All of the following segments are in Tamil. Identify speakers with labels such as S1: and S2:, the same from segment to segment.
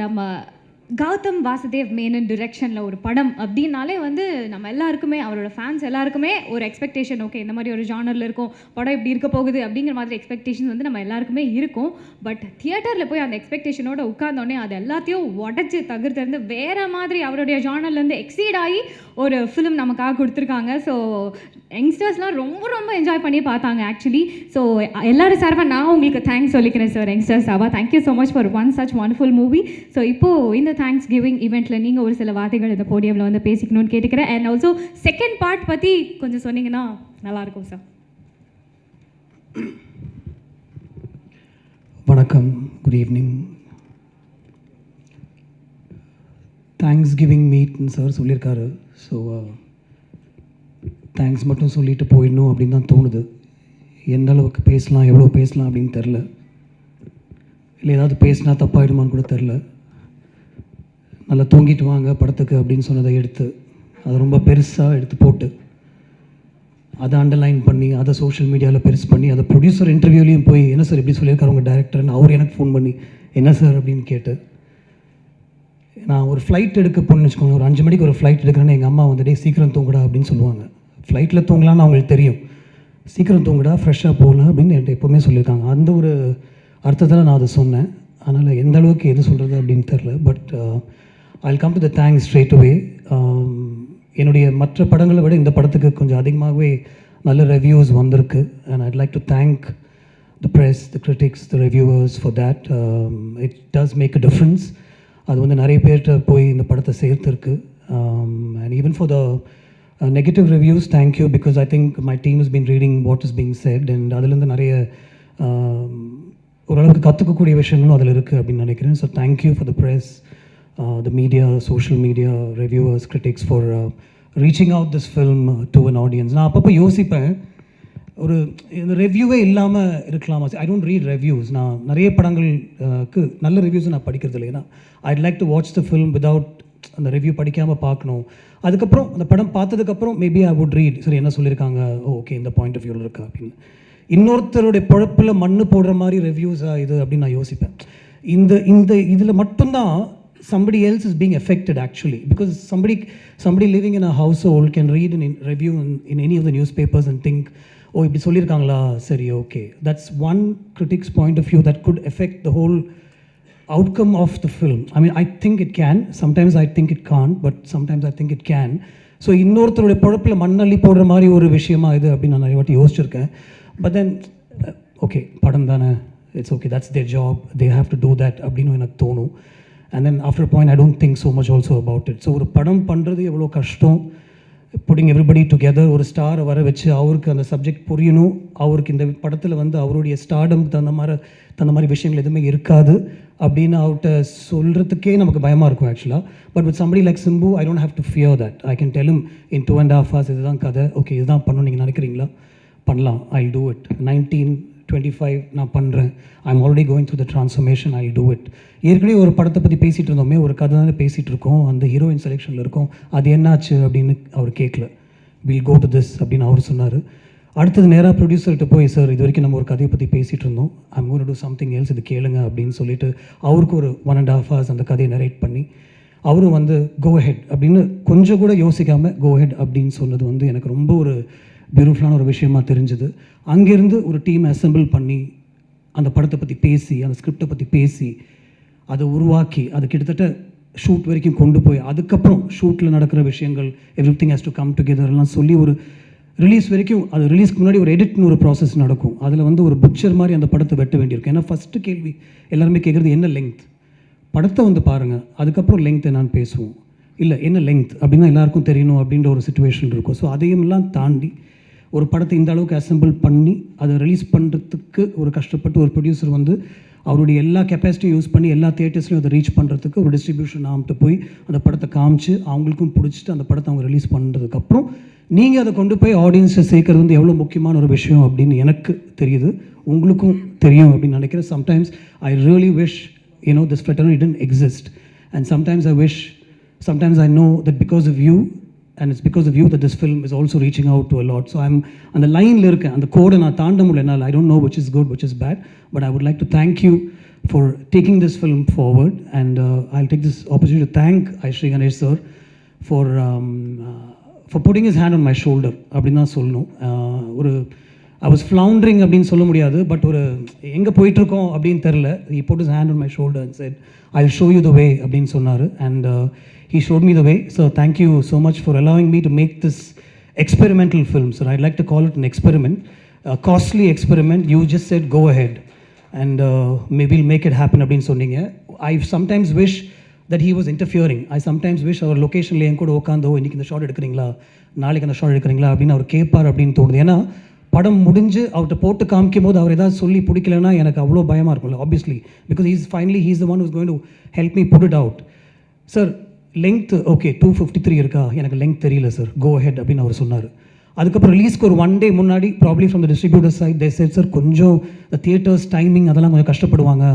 S1: நம்ம கௌதம் வாசுதேவ் மேனன் டிரெக்ஷனில் ஒரு படம் அப்படின்னாலே வந்து நம்ம எல்லாருக்குமே அவரோட ஃபேன்ஸ் எல்லாருக்குமே ஒரு எக்ஸ்பெக்டேஷன், ஓகே இந்த மாதிரி ஒரு ஜானரில் இருக்கும் படம் இப்படி இருக்க போகுது அப்படிங்கிற மாதிரி எக்ஸ்பெக்டேஷன் வந்து நம்ம எல்லாருக்குமே இருக்கும். பட் தியேட்டரில் போய் அந்த எக்ஸ்பெக்டேஷனோட உட்கார்ந்தோடனே அது எல்லாத்தையும் உடச்சி தவிர்த்து வேறு மாதிரி அவருடைய ஜானர்லேருந்து எக்ஸீட் ஆகி ஒரு ஃபிலிம் நமக்காக கொடுத்துருக்காங்க. ஸோ யங்ஸ்டர்ஸ்லாம் ரொம்ப ரொம்ப என்ஜாய் பண்ணி பார்த்தாங்க ஆக்சுவலி. ஸோ எல்லாரும் சார்பாக நான் உங்களுக்கு தேங்க்ஸ் சொல்லிக்கிறேன் சார். யங்ஸ்டர்ஸ் சார்பாக thank you so much for one such wonderful movie. So இப்போது இந்த தேங்க்ஸ் கிவிங் ஈவெண்ட்டில் நீங்கள் ஒரு சில வார்த்தைகள் இந்த போடியமில் வந்து பேசிக்கணும்னு கேட்டுக்கிறேன். அண்ட் ஆல்சோ செகண்ட் பார்ட் பற்றி கொஞ்சம் சொன்னீங்கன்னா நல்லாயிருக்கும் சார்.
S2: வணக்கம், குட் ஈவினிங். தேங்க்ஸ் கிவிங் மீட்னு சார் சொல்லியிருக்காரு. ஸோ தேங்க்ஸ் மட்டும் சொல்லிட்டு போயிடணும் அப்படின்னு தான் தோணுது. எந்த அளவுக்கு பேசலாம், எவ்வளோ பேசலாம் அப்படின்னு தெரில. இல்லை ஏதாவது பேசினா தப்பாயிடுமான்னு கூட தெரில. நல்லா தூங்கிட்டு வாங்க படத்துக்கு அப்படின்னு சொன்னதை எடுத்து அதை ரொம்ப பெருசாக எடுத்து போட்டு அதை அண்டர்லைன் பண்ணி அதை சோஷியல் மீடியாவில் பெருசு பண்ணி அதை ப்ரொடியூசர் இன்டர்வியூலையும் போய் என்ன சார் இப்படி சொல்லியிருக்காரு உங்கள் டேரக்டர்னு அவர் எனக்கு ஃபோன் பண்ணி என்ன சார் அப்படின்னு கேட்டு, நான் ஒரு ஃப்ளைட் எடுக்க போகணுன்னு வச்சுக்கோங்க, ஒரு 5 மணிக்கு ஒரு ஃப்ளைட் எடுக்கிறேன்னு எங்கள் அம்மா வந்துட்டு சீக்கிரம் தூங்குடா அப்படின்னு சொல்லுவாங்க. ஃப்ளைட்டில் தூங்கலான்னு அவங்களுக்கு தெரியும். சீக்கிரம் தூங்குடா, ஃப்ரெஷ்ஷாக போகணும் அப்படின்னு என்கிட்ட எப்போவுமே சொல்லியிருக்காங்க. அந்த ஒரு அர்த்தத்தில் நான் அதை சொன்னேன். அதனால் எந்த அளவுக்கு எது சொல்கிறது அப்படின்னு தெரில. But I'll come to the thanks straight away. என்னுடைய மற்ற படங்களை விட இந்த படத்துக்கு கொஞ்சம் அதிகமாகவே நல்ல ரிவ்யூஸ் வந்திருக்கு. and I'd like to thank the press, the critics, the reviewers for that. It does make a difference. அது வந்து நிறைய பேர்கிட்ட போய் இந்த படத்தை சேர்த்துருக்கு. And even for the negative reviews, thank you, because I think my team has been reading what is being said and அதுலேருந்து நிறைய ஓரளவுக்கு கற்றுக்கக்கூடிய விஷயங்களும் அதில் இருக்குது அப்படின்னு நினைக்கிறேன். So thank you for the press, the media, social media, reviewers, critics for reaching out this film to an audience. நான் அப்பப்போ யோசிப்பேன், ஒரு இந்த ரிவ்யூவே இல்லாமல் இருக்கலாமா? I don't read reviews. நான் நிறைய படங்களுக்கு நல்ல ரிவ்யூஸ் நான் படிக்கிறது இல்லை. ஏன்னா I'd like to watch the film without அந்த ரிவ்யூ படிக்காமல் பார்க்கணும். அதுக்கப்புறம் அந்த படம் பார்த்ததுக்கப்புறம் மேபி ஐ வுட் ரீட், சரி என்ன சொல்லியிருக்காங்க, ஓகே இந்த பாயிண்ட் ஆஃப் வியூவில் இருக்கா அப்படின்னு. இன்னொருத்தருடைய பொழப்பில் மண்ணு போடுற மாதிரி ரிவ்யூஸாக இது அப்படின்னு நான் யோசிப்பேன். இந்த இதில் மட்டும்தான் somebody else is being affected actually, because somebody living in a household can read a review in any of the newspapers and think, oh இப்படி சொல்லியிருக்காங்களா, சரி okay. That's one critic's point of view that could affect the whole outcome of the film. I mean, I think it can, sometimes I think it can't, but sometimes I think it can. So இன்னொருத்தருடைய பொழப்பில் மண்ணள்ளி போடுற மாதிரி ஒரு விஷயமா இது அப்படின்னு நான் நிறைய வாட்டி யோசிச்சிருக்கேன். பட் தென் ஓகே படம் தானே, it's okay, that's their job, they have to do that அப்படின்னு எனக்கு தோணும். And then after a point I don't think so much also about it. So ஒரு படம் பண்ணுறது எவ்வளோ கஷ்டம், putting everybody together, ஒரு ஸ்டாரை வர வச்சு அவருக்கு அந்த சப்ஜெக்ட் புரியணும், அவருக்கு இந்த படத்தில் வந்து அவருடைய ஸ்டார்டம் தகுந்த மாதிரி விஷயங்கள் எதுவுமே இருக்காது அப்படின்னு அவர்கிட்ட சொல்கிறதுக்கே நமக்கு பயமாக இருக்கும் ஆக்சுவலாக. But with somebody like Simbu, I don't have to fear that. I can tell him in 2.5 hours இதுதான் கதை, ஓகே இதுதான் பண்ணணும் நீங்கள் நினைக்கிறீங்களா, பண்ணலாம், I'll do it. 1925 நான் பண்ணுறேன், I'm already going through the transformation, I do it. ஏற்கனவே ஒரு படத்தை பற்றி பேசிகிட்டு இருந்தோமே, ஒரு கதை தானே பேசிகிட்டு இருக்கோம், அந்த ஹீரோயின் செலெக்ஷனில் இருக்கும், அது என்னாச்சு அப்படின்னு அவர் கேட்கல, வில் கோ டு திஸ் அப்படின்னு அவர் சொன்னார். அடுத்தது நேராக ப்ரொடியூசர்கிட்ட போய், சார் இது வரைக்கும் நம்ம ஒரு கதையை பற்றி பேசிகிட்டு இருந்தோம், I'm going to do something else, இது கேளுங்க அப்படின்னு சொல்லிட்டு அவருக்கு ஒரு 1.5 hours அந்த கதையை நரேட் பண்ணி அவரும் வந்து கோ ஹெட் அப்படின்னு கொஞ்சம் கூட யோசிக்காமல் கோ ஹெட் அப்படின்னு சொன்னது வந்து எனக்கு ரொம்ப ஒரு பியூட்டிஃபுல்லான ஒரு விஷயமாக தெரிஞ்சுது. அங்கேருந்து ஒரு டீம் அசெம்பிள் பண்ணி அந்த படத்தை பற்றி பேசி, அந்த ஸ்கிரிப்டை பற்றி பேசி, அதை உருவாக்கி, அது கிட்டத்தட்ட ஷூட் வரைக்கும் கொண்டு போய், அதுக்கப்புறம் ஷூட்டில் நடக்கிற விஷயங்கள் everything has to come டுகெதர்லாம் சொல்லி ஒரு ரிலீஸ் வரைக்கும், அது ரிலீஸ்க்கு முன்னாடி ஒரு எடிட்னு ஒரு ப்ராசஸ் நடக்கும். அதில் வந்து ஒரு புக்சர் மாதிரி அந்த படத்தை வெட்ட வேண்டியிருக்கும். ஏன்னா ஃபஸ்ட்டு கேள்வி எல்லாருமே கேட்குறது என்ன லெங்க், படத்தை வந்து பாருங்கள் அதுக்கப்புறம் லெங்க் என்னான்னு பேசுவோம், இல்லை என்ன லெங்க் அப்படின்னா எல்லாருக்கும் தெரியணும் அப்படின்ற ஒரு சுச்சுவேஷன் இருக்கும். ஸோ அதையெல்லாம் தாண்டி ஒரு படத்தை இந்த அளவுக்கு அசெம்பிள் பண்ணி அதை ரிலீஸ் பண்ணுறதுக்கு ஒரு கஷ்டப்பட்டு ஒரு ப்ரொடியூசர் வந்து அவருடைய எல்லா கெப்பாசிட்டியும் யூஸ் பண்ணி எல்லா தியேட்டர்ஸ்லையும் அதை ரீச் பண்ணுறதுக்கு ஒரு டிஸ்ட்ரிபியூஷன் ஆகிட்டு போய் அந்த படத்தை காமிச்சு அவங்களுக்கும் பிடிச்சிட்டு அந்த படத்தை அவங்க ரிலீஸ் பண்ணுறதுக்கப்புறம் நீங்கள் அதை கொண்டு போய் ஆடியன்ஸை சேர்க்கறது வந்து எவ்வளோ முக்கியமான ஒரு விஷயம் அப்படின்னு எனக்கு தெரியுது, உங்களுக்கும் தெரியும் அப்படின்னு நினைக்கிறேன். Sometimes I really wish this fraternity didn't exist, and sometimes I wish, sometimes I know that because of you, and it's because of you that this film is also reaching out to a lot. So I'm on the line la irukken, and the code na taanda mudiyala, I don't know which is good which is bad, but I would like to thank you for taking this film forward. And I'll take this opportunity to thank Aishri Ganesh sir for putting his hand on my shoulder. அப்படின்னு தான் சொல்லணும். ஒரு I was floundering அப்படின்னு சொல்ல முடியாது, பட் ஒரு எங்கே போயிட்டுருக்கோம் அப்படின்னு தெரில. He put his hand on my shoulder and said, I'll show you the way அப்படின்னு சொன்னார். And he showed me the way. So thank you so much for allowing me to make this experimental film. So I'd like to call it an experiment, a costly experiment. You just said go ahead and maybe we'll make it happen அப்படின்னு சொன்னீங்க. I sometimes wish that he was interfering. I sometimes wish our locationல என் கூட உட்காந்தோ இன்றைக்கி இந்த ஷாட் எடுக்கிறீங்களா, நாளைக்கு அந்த ஷாட் எடுக்கிறீங்களா அப்படின்னு அவர் கேட்பார் அப்படின்னு தோணுது. ஏன்னா படம் முடிஞ்சு அவர்கிட்ட போட்டு காமிக்கும் போது அவர் ஏதாவது சொல்லி பிடிக்கலன்னா எனக்கு அவ்வளோ பயமாக இருக்கும்ல, obviously, because he's the one who's going to help me put it out. Sir length okay 253 இருக்கா, எனக்கு லெங்க் தெரியல சார், கோ ஹெட் அப்படின்னு அவர் சொன்னார். அதுக்கப்புறம் ரிலீஸ்க்கு ஒரு 1 day முன்னாடி probably from the distributor side they said sir கொஞ்சம் தியேட்டர்ஸ் டைமிங் அதெல்லாம் கொஞ்சம் கஷ்டப்படுவாங்க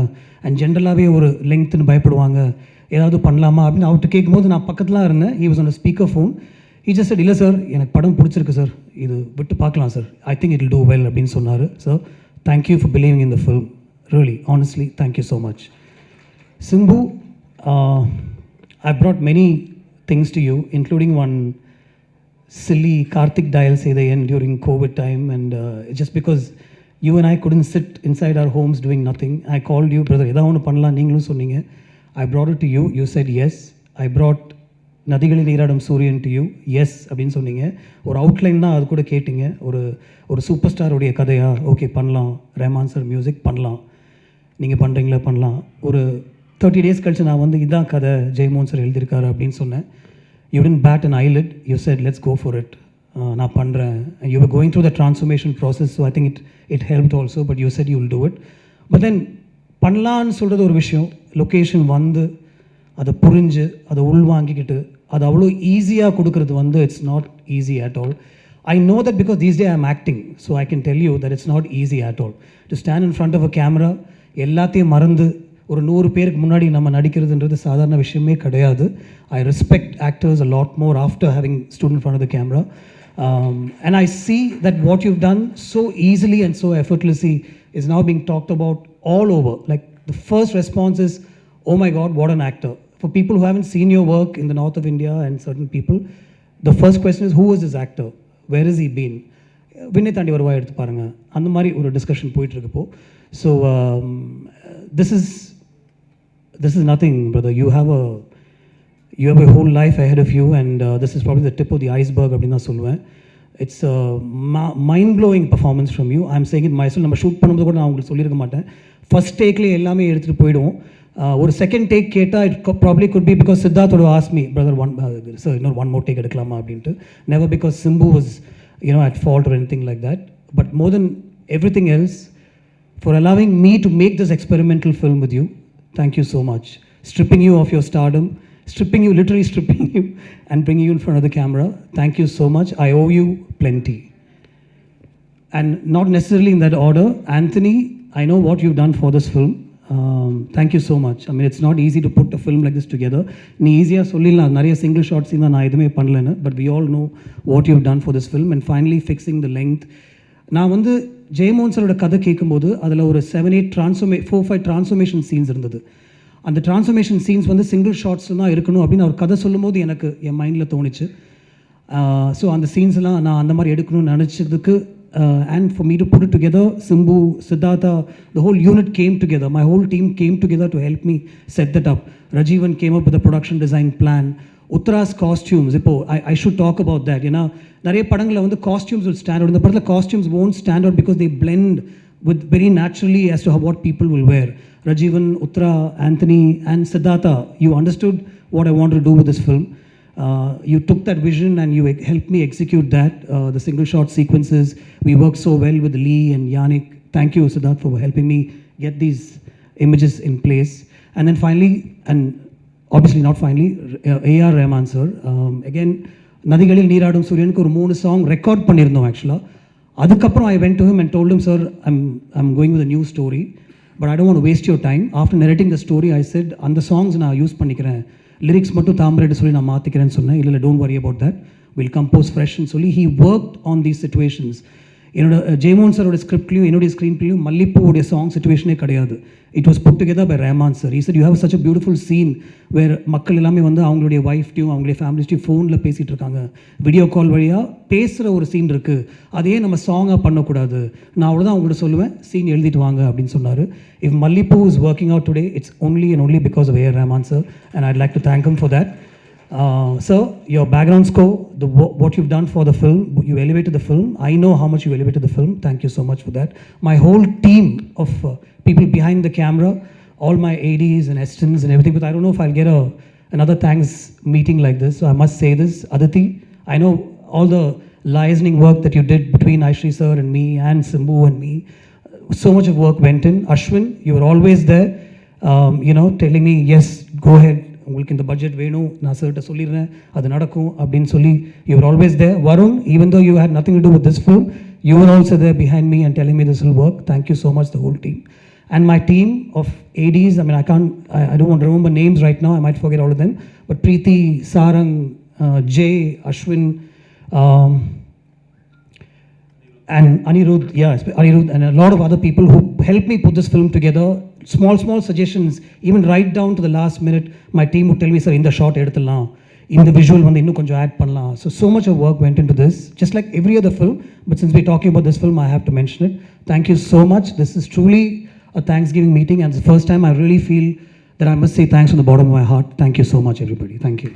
S2: அண்ட் ஜென்ரலாகவே ஒரு லெங்க்த்துன்னு பயப்படுவாங்க, ஏதாவது பண்ணலாமா அப்படின்னு அவர்கிட்ட கேட்கும்போது நான் பக்கத்தில் இருந்தேன். he was on a speaker phone. he just said இல்லை சார் எனக்கு படம் பிடிச்சிருக்கு சார், இது விட்டு பார்க்கலாம் sir, I think it will do well அப்படின்னு சொன்னார். Sir thank you for believing in the film, really honestly thank you so much. Simbu, I brought many things to you, including one silly Karthik dial say the end during COVID time, and just because you and I couldn't sit inside our homes doing nothing, I called you, brother edha onu pannalam neengalum sonneenga, I brought it to you, you said yes. I brought நதிகளில் நீராடும் சூரியன் டு யூ, எஸ் அப்படின்னு சொன்னீங்க. ஒரு அவுட்லைன் தான் அது கூட கேட்டிங்க, ஒரு சூப்பர் ஸ்டாருடைய கதையா, ஓகே பண்ணலாம், ரஹ்மான் சார் மியூசிக் பண்ணலாம், நீங்கள் பண்ணுறீங்களா பண்ணலாம். ஒரு 30 days கழிச்சு நான் வந்து இதான் கதை ஜெயமோகன் சார் எழுதியிருக்காரு அப்படின்னு சொன்னேன். You didn't bat an eyelid, you said let's go for it, நான் பண்ணுறேன். You were going through the transformation process, so I think it helped also, but you said you will do it. But then பண்ணலான்னு சொல்கிறது ஒரு விஷயம், லொக்கேஷன் வந்து அதை புரிஞ்சு அதை உள்வாங்கிக்கிட்டு அது அவ்வளோ ஈஸியாக கொடுக்குறது வந்து it's not easy at all. I know that because these day I am acting, so I can tell you that it's not easy at all to stand in front of a camera. எல்லாத்தையும் மறந்து ஒரு 100 பேருக்கு முன்னாடி நம்ம நடிக்கிறதுன்றது சாதாரண விஷயமே கிடையாது. I respect actors a lot more after having stood in front of the camera. And I see that what you've done so easily and so effortlessly is now being talked about all over. Like the first response is, oh my God, what an actor. For people who haven't seen your work in the north of India and certain people, the first question is, who is this actor? Where has he been? விண்ணை தாண்டி வருவா எடுத்து பாருங்கள், அந்த மாதிரி ஒரு டிஸ்கஷன் போயிட்டுருக்கப்போ. So this is nothing, brother. You have a whole life ahead of you, and this is probably the tip of the iceberg அப்படின்னு தான் சொல்லுவேன். It's a mind-blowing performance from you. I'm saying it myself. நம்ம ஷூட் பண்ணும்போது கூட நான் உங்களுக்கு சொல்லியிருக்க மாட்டேன், ஃபஸ்ட் டேக்லேயே எல்லாமே எடுத்துகிட்டு போயிடுவோம். ஒரு செகண்ட் டேக் கேட்டால் it probably could be because Siddharth would ask me, brother, sir இன்னொரு ஒன் மோர் டேக் எடுக்கலாமா அப்படின்ட்டு. Never because Simbu was at fault or anything like that, but more than everything else, for allowing me to make this experimental film with you, thank you so much. Stripping you of your stardom, literally stripping you and bringing you in front of the camera, thank you so much. I owe you plenty. And not necessarily in that order, Anthony, I know what you've done for this film. Thank you so much. I mean, it's not easy to put a film like this together. நீ ஈஸியாக சொல்லிடலாம், நிறைய சிங்கிள் ஷார்ட்ஸ் தான் நான் எதுவுமே பண்ணலன்னு, but we all know what you've done for this film and finally fixing the length. நான் வந்து ஜெயமோகன் சாரோட கதை கேட்கும்போது அதில் ஒரு 4-5 டிரான்ஸ்ஃபர்மேஷன் சீன்ஸ் இருந்தது. அந்த டிரான்ஸ்ஃபர்மேஷன் சீன்ஸ் வந்து சிங்கிள் ஷார்ட்ஸ் தான் இருக்கணும் அப்படின்னு அவர் கதை சொல்லும்போது எனக்கு என் மைண்டில் தோணுச்சு. ஸோ அந்த சீன்ஸ்லாம் நான் அந்த மாதிரி எடுக்கணும்னு நினச்சதுக்கு and for me to put it together, Simbu, Siddhartha, the whole unit came together. My whole team came together to help me set that up. Rajivan came up with a production design plan. Uttara's costumes, I should talk about that. நிறைய படங்களில் வந்து costumes will stand out. இந்த படத்தில் costumes won't stand out because they blend with very naturally as to what people will wear. Rajivan, Uttara, Anthony and Siddhartha, you understood what I wanted to do with this film. You took that vision and you helped me execute that. The single shot sequences, we worked so well with Lee and Yannick. Thank you, Siddharth, for helping me get these images in place. And then finally, and obviously not finally, A.R. Rahman sir. Again, நதிகளில் நீராடும் சூரியனுக்கு ஒரு 3 song ரெக்கார்ட் பண்ணியிருந்தோம் ஆக்சுவலாக. அதுக்கப்புறம் I went to him and told him, sir, I'm going with a new story, but I don't want to waste your time. After narrating the story, I said, அந்த songs நான் யூஸ் பண்ணிக்கிறேன், லிரிக்ஸ் மட்டும் தாம்பரேட்டு சொல்லி நான் மாற்றிக்கிறேன்னு சொன்னேன். இல்லை don't worry about that, will compose ஃப்ரெஷ்ன்னு சொல்லி he worked on these situations. என்னோட ஜெயமோகன் சாரோட ஸ்கிரிப்ட்லையும் என்னுடைய ஸ்க்ரீன்ப்லையும் மல்லிப்பூவுடைய சாங் சுச்சுவேஷனே கிடையாது. It was put together by Rahman sir. He said you have such a beautiful scene where மக்கள் எல்லாமே வந்து அவங்களுடைய ஒய்ஃப்டையும் அவங்களுடைய ஃபேமிலிஸ்டையும் ஃபோனில் பேசிகிட்டு இருக்காங்க, வீடியோ கால் வழியாக பேசுகிற ஒரு சீன் இருக்குது, அதையே நம்ம சாங்காக பண்ணக்கூடாது, நான் அவ்வளோதான் அவங்கள்ட்ட சொல்லுவேன், சீன் எழுதிட்டு வாங்க அப்படின்னு சொன்னார். If Mallipu is working out today, it's only and only because of A.R. Rahman sir, and I'd like to thank him for that. Sir, your background score, what you've done for the film, you elevated the film. I know how much you elevated the film. Thank you so much for that. My whole team of people behind the camera, all my ADs and assistants and everything, but I don't know if I'll get another thanks meeting like this, so I must say this. Aditi, I know all the liaising work that you did between Aishri sir and me and Simbu and me. So much of work went in. Ashwin, you were always there, telling me, yes, go ahead, உங்களுக்கு இந்த பட்ஜெட் வேணும், நான் சார்கிட்ட சொல்லிடுறேன், அது நடக்கும் அப்படின்னு சொல்லி you are always there. Varun, even though you had nothing to do with this film, you are also there behind me and telling me this will work. Thank you so much the whole team. And my team of ADs, I mean, I don't want to remember names right now, I might forget all of them, but Preeti, Sarang, Jay, Ashwin, and Anirudh, Anirudh, and a lot of other people who helped me put this film together. Small suggestions, even right down to the last minute, my team would tell me, sir, in the shot eduthalam, in the visual vandu innum konjam add pannalam. So much of work went into this, just like every other film, but since we're talking about this film, I have to mention it. Thank you so much. This is truly a Thanksgiving meeting, and it's the first time I really feel that I must say thanks from the bottom of my heart. Thank you so much, everybody. Thank you.